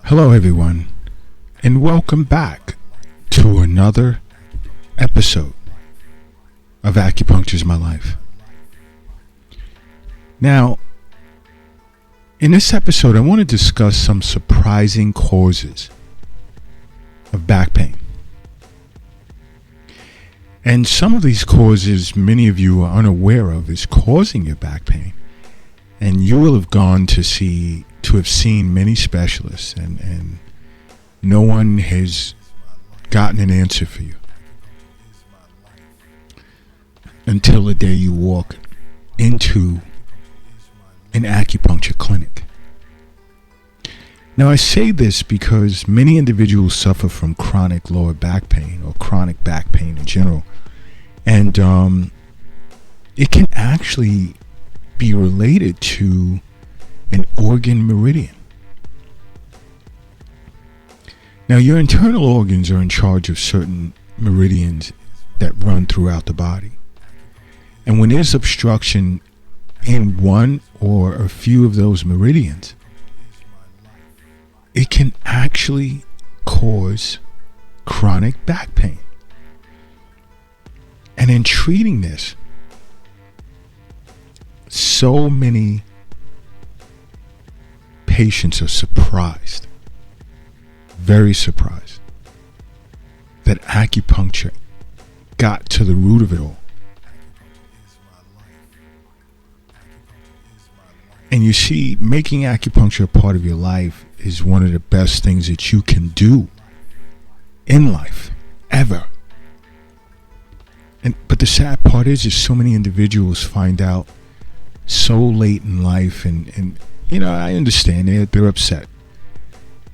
Hello, everyone, and welcome back to another episode of Acupuncture's My Life. Now, in this episode, I want to discuss some surprising causes of back pain. And some of these causes many of you are unaware of is causing your back pain. And you will have gone to have seen many specialists, and no one has gotten an answer for you until the day you walk into an acupuncture clinic. Now, I say this because many individuals suffer from chronic lower back pain or chronic back pain in general, and it can actually be related to an organ meridian. Now, your internal organs are in charge of certain meridians that run throughout the body. And when there's obstruction in one or a few of those meridians, it can actually cause chronic back pain. And in treating this, so many patients are surprised, very surprised, that acupuncture got to the root of it all. And you see, making acupuncture a part of your life is one of the best things that you can do in life, ever. But the sad part is so many individuals find out so late in life, and I understand they're upset.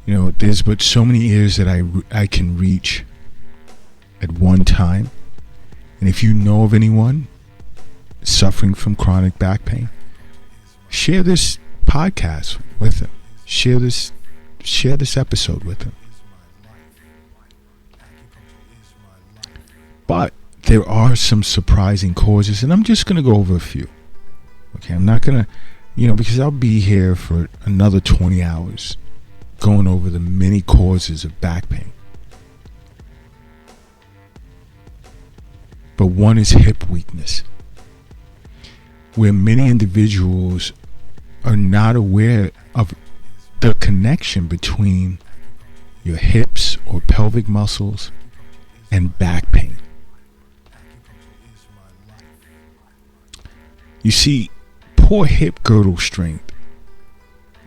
There's but so many ears that I can reach at one time. And if you know of anyone suffering from chronic back pain, share this podcast with them. Share this episode with them. But there are some surprising causes, and I'm just going to go over a few. Okay, I'm not going to, because I'll be here for another 20 hours going over the many causes of back pain. But one is hip weakness, where many individuals are not aware of the connection between your hips or pelvic muscles and back pain. You see, poor hip girdle strength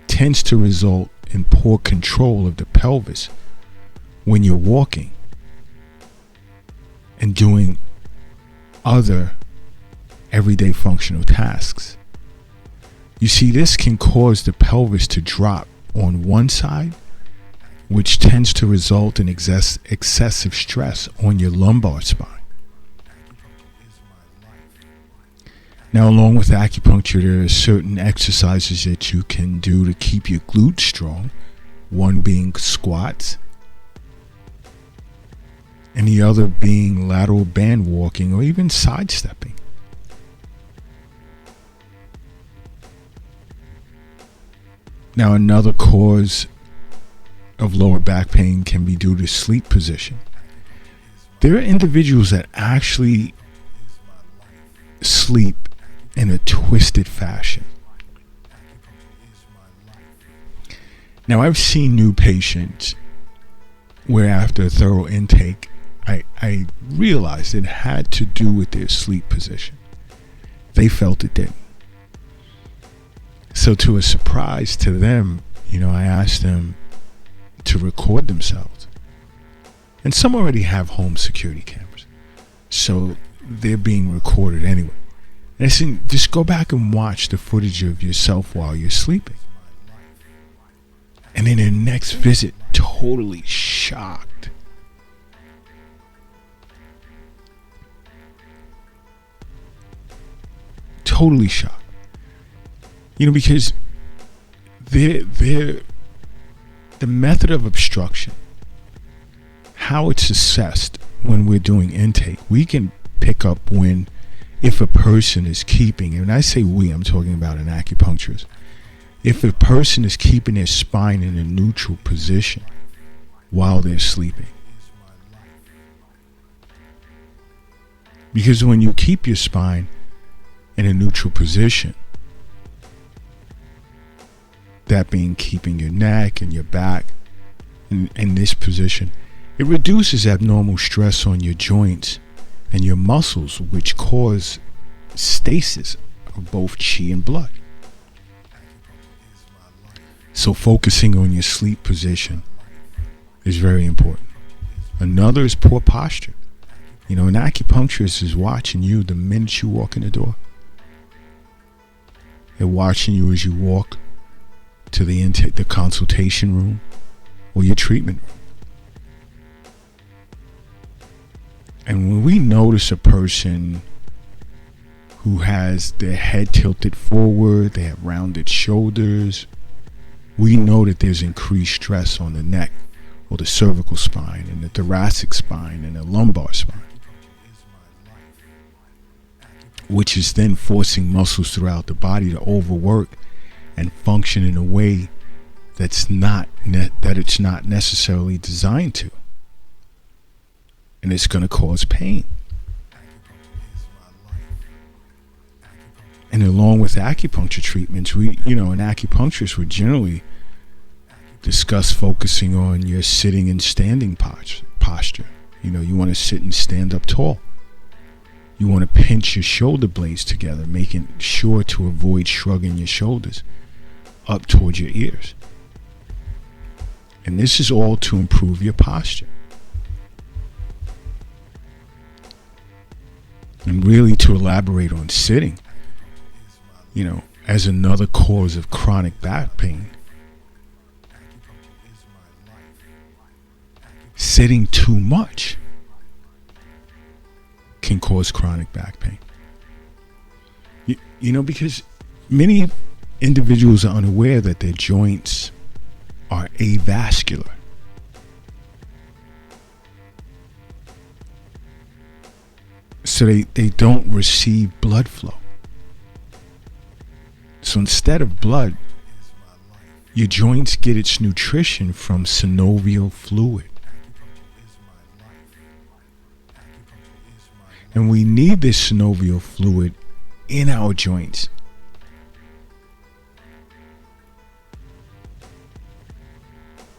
tends to result in poor control of the pelvis when you're walking and doing other everyday functional tasks. You see, this can cause the pelvis to drop on one side, which tends to result in excessive stress on your lumbar spine. Now, along with acupuncture, there are certain exercises that you can do to keep your glutes strong, one being squats, and the other being lateral band walking or even sidestepping. Now, another cause of lower back pain can be due to sleep position. There are individuals that actually sleep in a twisted fashion. Now, I've seen new patients where after a thorough intake, I realized it had to do with their sleep position. They felt it didn't. So to a surprise to them, I asked them to record themselves. And some already have home security cameras, so they're being recorded anyway. And I said, just go back and watch the footage of yourself while you're sleeping. And in their next visit, totally shocked. Totally shocked. Because the method of obstruction, how it's assessed when we're doing intake, we can pick up if a person is keeping, and when I say we, I'm talking about an acupuncturist. if a person is keeping their spine in a neutral position while they're sleeping. Because when you keep your spine in a neutral position, that being keeping your neck and your back in this position, it reduces abnormal stress on your joints and your muscles, which cause stasis of both chi and blood. So focusing on your sleep position is very important. Another is poor posture. You know, an acupuncturist is watching you the minute you walk in the door. They're watching you as you walk to the consultation room or your treatment room. And when we notice a person who has their head tilted forward, they have rounded shoulders, we know that there's increased stress on the neck or the cervical spine and the thoracic spine and the lumbar spine, which is then forcing muscles throughout the body to overwork and function in a way that it's not necessarily designed to. And it's going to cause pain. And along with acupuncture treatments, an acupuncturist would generally discuss focusing on your sitting and standing posture. You know, you want to sit and stand up tall. You want to pinch your shoulder blades together, making sure to avoid shrugging your shoulders up towards your ears. And this is all to improve your posture. And really to elaborate on sitting, as another cause of chronic back pain. Sitting too much can cause chronic back pain. Because many individuals are unaware that their joints are avascular. So they don't receive blood flow. So instead of blood, your joints get its nutrition from synovial fluid. And we need this synovial fluid in our joints.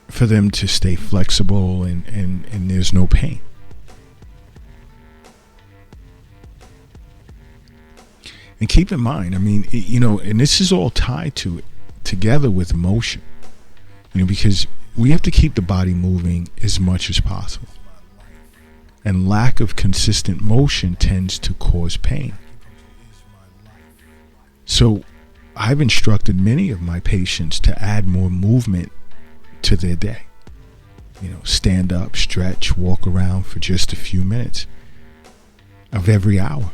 For them to stay flexible and there's no pain. And keep in mind, and this is all tied to it, together with motion, because we have to keep the body moving as much as possible. And lack of consistent motion tends to cause pain. So I've instructed many of my patients to add more movement to their day. Stand up, stretch, walk around for just a few minutes of every hour.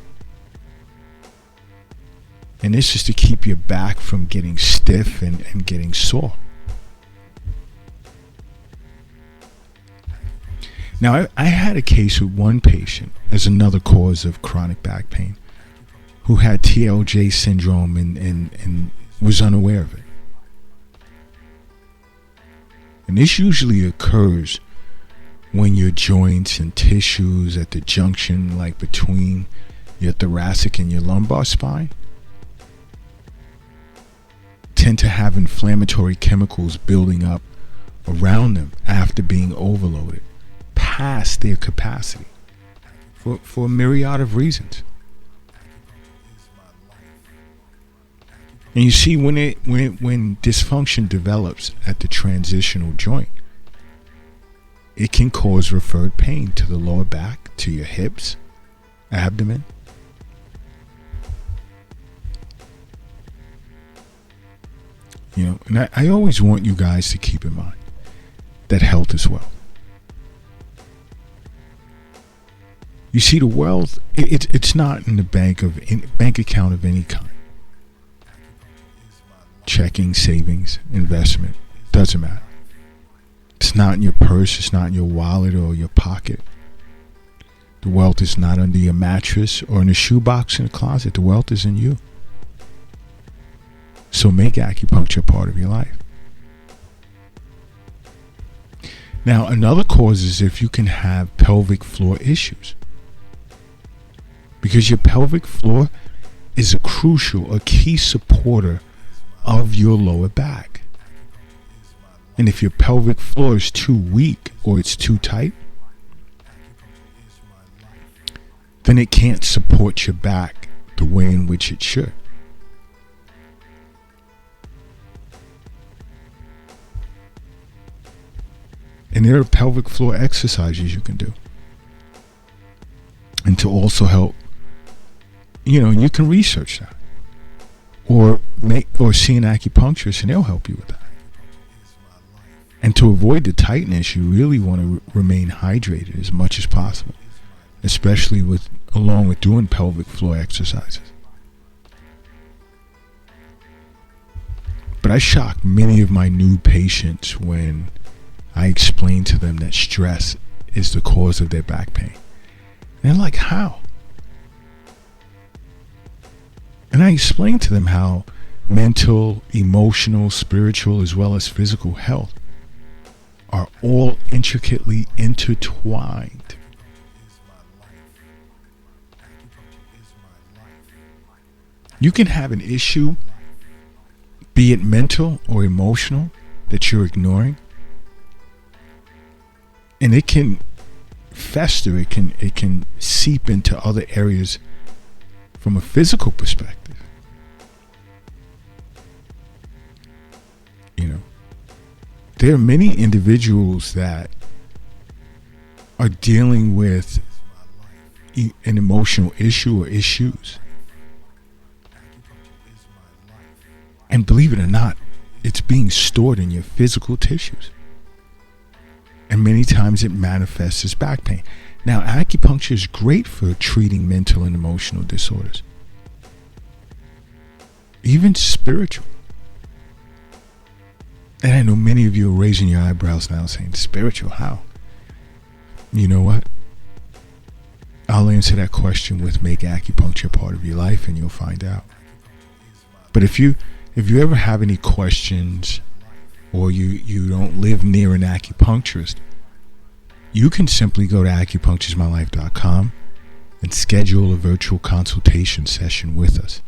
And this is to keep your back from getting stiff and getting sore. Now, I had a case with one patient as another cause of chronic back pain who had TLJ syndrome and was unaware of it. And this usually occurs when your joints and tissues at the junction, like between your thoracic and your lumbar spine, tend to have inflammatory chemicals building up around them after being overloaded past their capacity for a myriad of reasons. And you see, when dysfunction develops at the transitional joint, it can cause referred pain to the lower back, to your hips, abdomen. And I always want you guys to keep in mind that health is wealth. You see, the wealth, it's not in the bank account of any kind. Checking, savings, investment, doesn't matter. It's not in your purse, it's not in your wallet or your pocket. The wealth is not under your mattress or in a shoebox in the closet. The wealth is in you. So make acupuncture part of your life. Now, another cause is if you can have pelvic floor issues. Because your pelvic floor is a key supporter of your lower back. And if your pelvic floor is too weak or it's too tight, then it can't support your back the way in which it should. And there are pelvic floor exercises you can do. And to also help, you can research that. Or see an acupuncturist and they'll help you with that. And to avoid the tightness, you really want to remain hydrated as much as possible. Especially along with doing pelvic floor exercises. But I shock many of my new patients when I explain to them that stress is the cause of their back pain. And they're like, how? And I explain to them how mental, emotional, spiritual, as well as physical health are all intricately intertwined. You can have an issue, be it mental or emotional, that you're ignoring, and it can fester, it can seep into other areas from a physical perspective. There are many individuals that are dealing with an emotional issue or issues. And believe it or not, it's being stored in your physical tissues. And many times it manifests as back pain. Now, acupuncture is great for treating mental and emotional disorders. Even spiritual. And I know many of you are raising your eyebrows now saying, spiritual, how? You know what? I'll answer that question with make acupuncture part of your life and you'll find out. But if you ever have any questions or you don't live near an acupuncturist, you can simply go to acupuncturesmylife.com and schedule a virtual consultation session with us.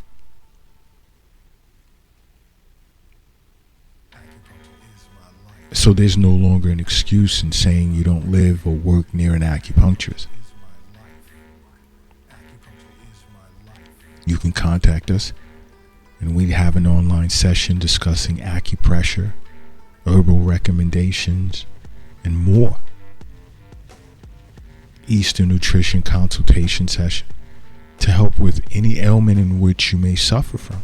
So there's no longer an excuse in saying you don't live or work near an acupuncturist. You can contact us and we have an online session discussing acupressure, herbal recommendations, and more. Eastern nutrition consultation session to help with any ailment in which you may suffer from.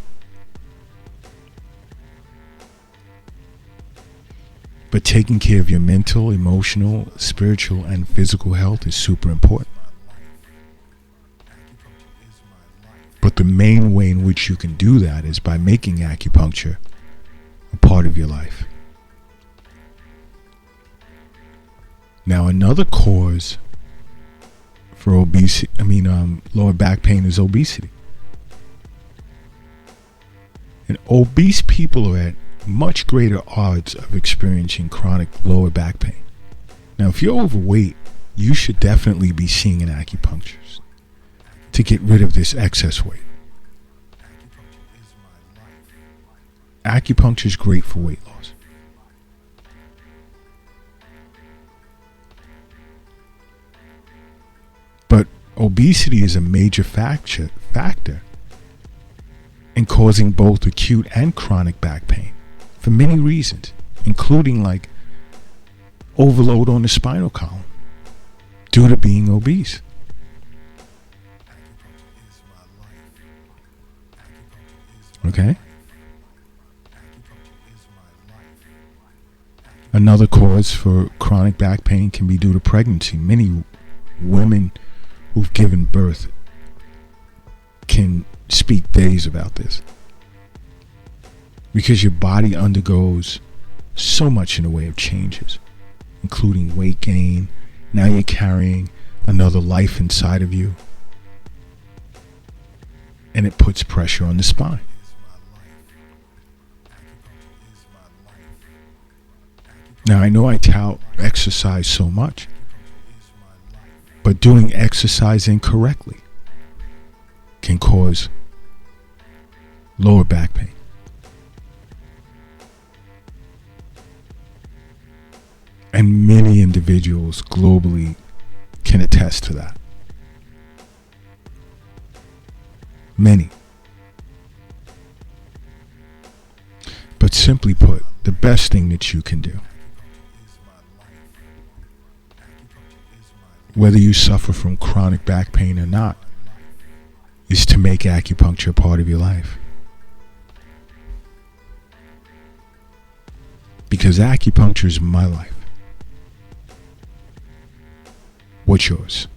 But taking care of your mental, emotional, spiritual, and physical health is super important. But the main way in which you can do that is by making acupuncture a part of your life. Now, another cause for lower back pain is obesity. And obese people are at much greater odds of experiencing chronic lower back pain. Now, if you're overweight, you should definitely be seeing an acupuncturist to get rid of this excess weight. Acupuncture is great for weight loss. But obesity is a major factor in causing both acute and chronic back pain for many reasons, including like overload on the spinal column due to being obese. Okay? Another cause for chronic back pain can be due to pregnancy. Many women who've given birth can speak days about this. Because your body undergoes so much in the way of changes, including weight gain. Now you're carrying another life inside of you. And it puts pressure on the spine. Now, I know I tout exercise so much, but doing exercise incorrectly can cause lower back pain. And many individuals globally can attest to that. Many. But simply put, the best thing that you can do, whether you suffer from chronic back pain or not, is to make acupuncture a part of your life. Because acupuncture is my life. What's yours?